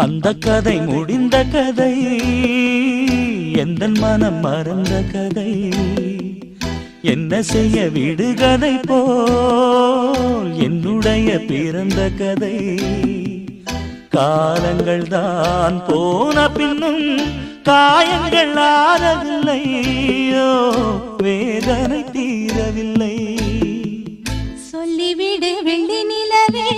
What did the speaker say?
அந்த கதை முடிந்த கதை, எந்தன் மனம் மறந்த கதை. என்ன செய்ய விடுகதை போல் என்னுடைய பிறந்த கதை. காலங்கள் தான் போன பின்னும் காயங்கள் ஆறவில்லை, வேதனை தீரவில்லை. சொல்லிவிடு வெள்ளி நிலவே